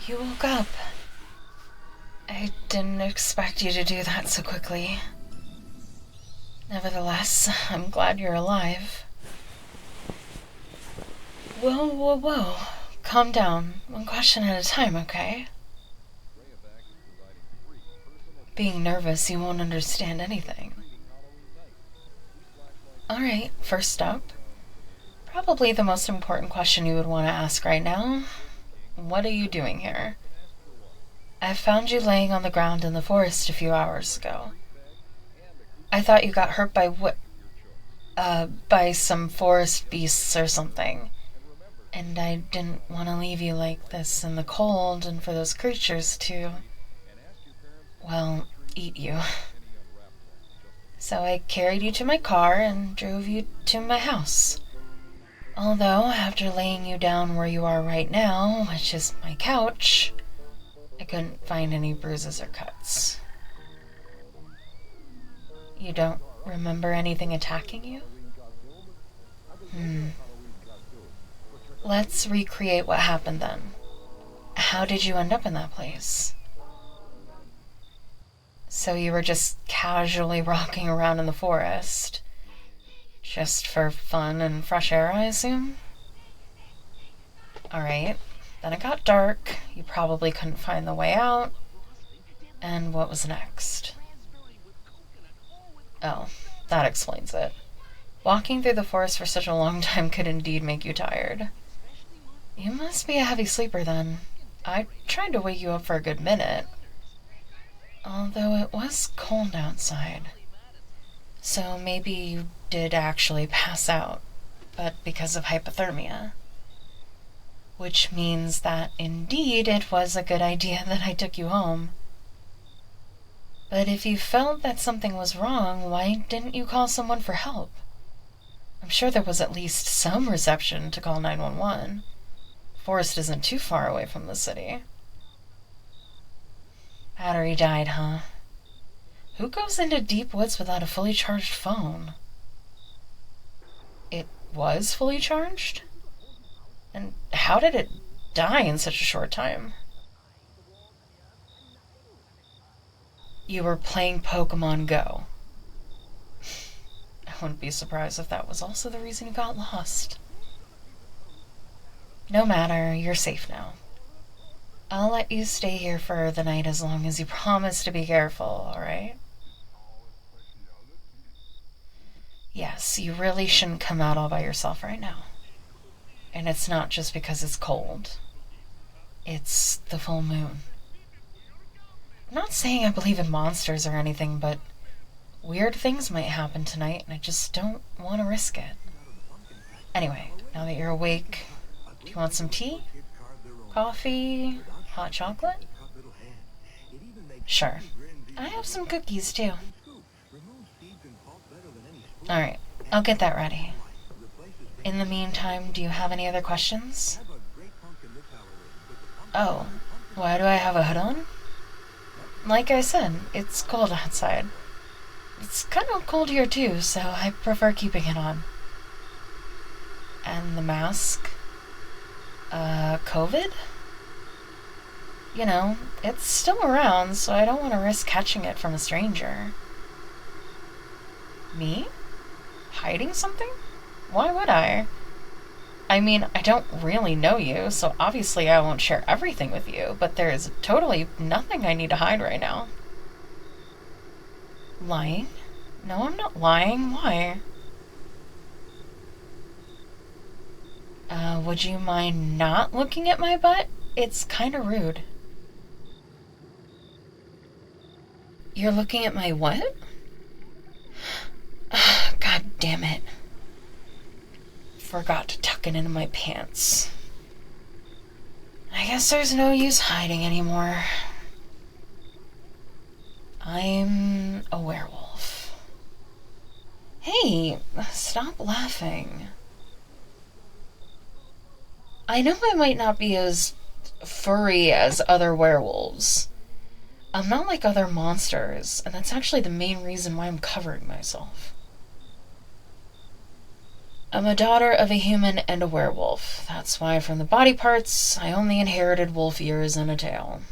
You woke up. I didn't expect you to do that so quickly. Nevertheless, I'm glad you're alive. Whoa. Calm down. One question at a time, okay? Being nervous, you won't understand anything. Alright, first up. Probably the most important question you would want to ask right now. What are you doing here? I found you laying on the ground in the forest a few hours ago. I thought you got hurt by some forest beasts or something. And I didn't want to leave you like this in the cold and for those creatures to, well, eat you. So I carried you to my car and drove you to my house. Although, after laying you down where you are right now, which is my couch, I couldn't find any bruises or cuts. You don't remember anything attacking you? Let's recreate what happened then. How did you end up in that place? So you were just casually walking around in the forest? Just for fun and fresh air, I assume? Alright. Then it got dark. You probably couldn't find the way out. And what was next? Oh, that explains it. Walking through the forest for such a long time could indeed make you tired. You must be a heavy sleeper then. I tried to wake you up for a good minute. Although it was cold outside. So maybe you did actually pass out, but because of hypothermia. Which means that indeed it was a good idea that I took you home. But if you felt that something was wrong, why didn't you call someone for help? I'm sure there was at least some reception to call 911. The forest isn't too far away from the city. Battery died, huh? Who goes into deep woods without a fully charged phone? It was fully charged? And how did it die in such a short time? You were playing Pokemon Go. I wouldn't be surprised if that was also the reason you got lost. No matter, you're safe now. I'll let you stay here for the night as long as you promise to be careful, alright? Yes, you really shouldn't come out all by yourself right now. And it's not just because it's cold. It's the full moon. I'm not saying I believe in monsters or anything, but weird things might happen tonight, and I just don't want to risk it. Anyway, now that you're awake, do you want some tea? Coffee? Hot chocolate? Sure. I have some cookies, too. Alright, I'll get that ready. In the meantime, do you have any other questions? Oh, why do I have a hood on? Like I said, it's cold outside. It's kind of cold here too, so I prefer keeping it on. And the mask? COVID? You know, it's still around, so I don't want to risk catching it from a stranger. Me? Hiding something? Why would I? I mean, I don't really know you, so obviously I won't share everything with you, but there's totally nothing I need to hide right now. Lying? No, I'm not lying. Why? Would you mind not looking at my butt? It's kinda rude. You're looking at my what? God damn it. Forgot to tuck it into my pants. I guess there's no use hiding anymore. I'm a werewolf. Hey, stop laughing. I know I might not be as furry as other werewolves. I'm not like other monsters, and that's actually the main reason why I'm covering myself. I'm a daughter of a human and a werewolf. That's why from the body parts, I only inherited wolf ears and a tail.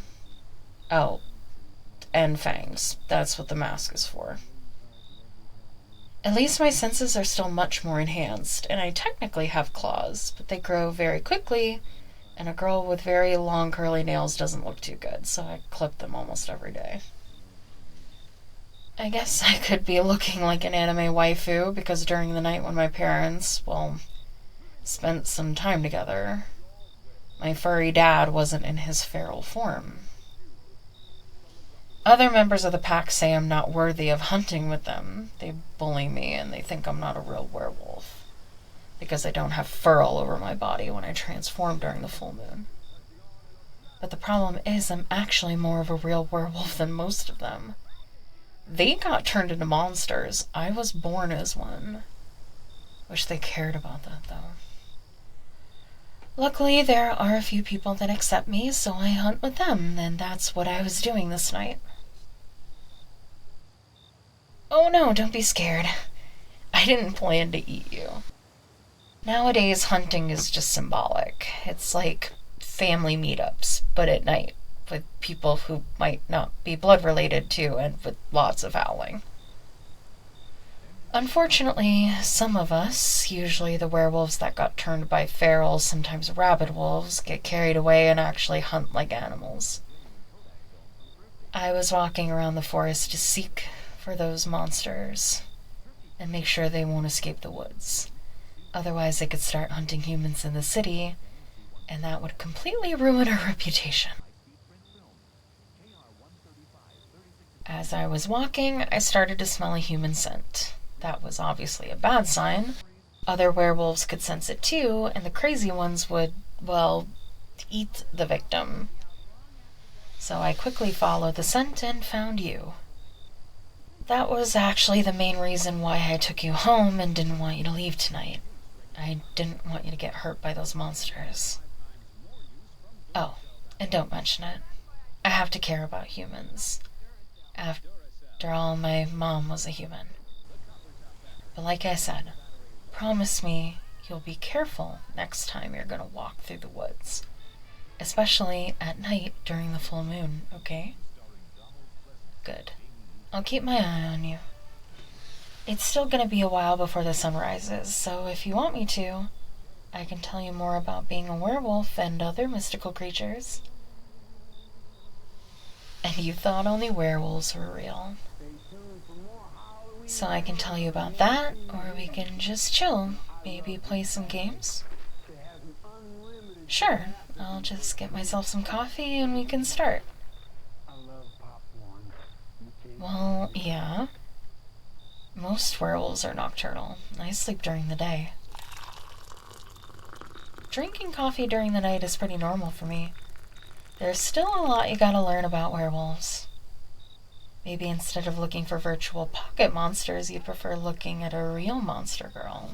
Oh, and fangs. That's what the mask is for. At least my senses are still much more enhanced, and I technically have claws, but they grow very quickly, and a girl with very long curly nails doesn't look too good, so I clip them almost every day. I guess I could be looking like an anime waifu, because during the night when my parents, spent some time together, my furry dad wasn't in his feral form. Other members of the pack say I'm not worthy of hunting with them. They bully me and they think I'm not a real werewolf, because I don't have fur all over my body when I transform during the full moon. But the problem is I'm actually more of a real werewolf than most of them. They got turned into monsters. I was born as one. Wish they cared about that, though. Luckily, there are a few people that accept me, so I hunt with them, and that's what I was doing this night. Oh no, don't be scared. I didn't plan to eat you. Nowadays, hunting is just symbolic. It's like family meetups, but at night, with people who might not be blood related to, and with lots of howling. Unfortunately, some of us, usually the werewolves that got turned by feral, sometimes rabid wolves, get carried away and actually hunt like animals. I was walking around the forest to seek for those monsters and make sure they won't escape the woods. Otherwise, they could start hunting humans in the city, and that would completely ruin our reputation. As I was walking, I started to smell a human scent. That was obviously a bad sign. Other werewolves could sense it too, and the crazy ones would, eat the victim. So I quickly followed the scent and found you. That was actually the main reason why I took you home and didn't want you to leave tonight. I didn't want you to get hurt by those monsters. Oh, and don't mention it. I have to care about humans. After all, my mom was a human. But like I said, promise me you'll be careful next time you're gonna walk through the woods. Especially at night during the full moon, okay? Good. I'll keep my eye on you. It's still gonna be a while before the sun rises, so if you want me to, I can tell you more about being a werewolf and other mystical creatures. And you thought only werewolves were real. So I can tell you about that, or we can just chill. Maybe play some games? Sure, I'll just get myself some coffee and we can start. Well, yeah. Most werewolves are nocturnal. I sleep during the day. Drinking coffee during the night is pretty normal for me. There's still a lot you gotta learn about werewolves. Maybe instead of looking for virtual pocket monsters, you'd prefer looking at a real monster girl.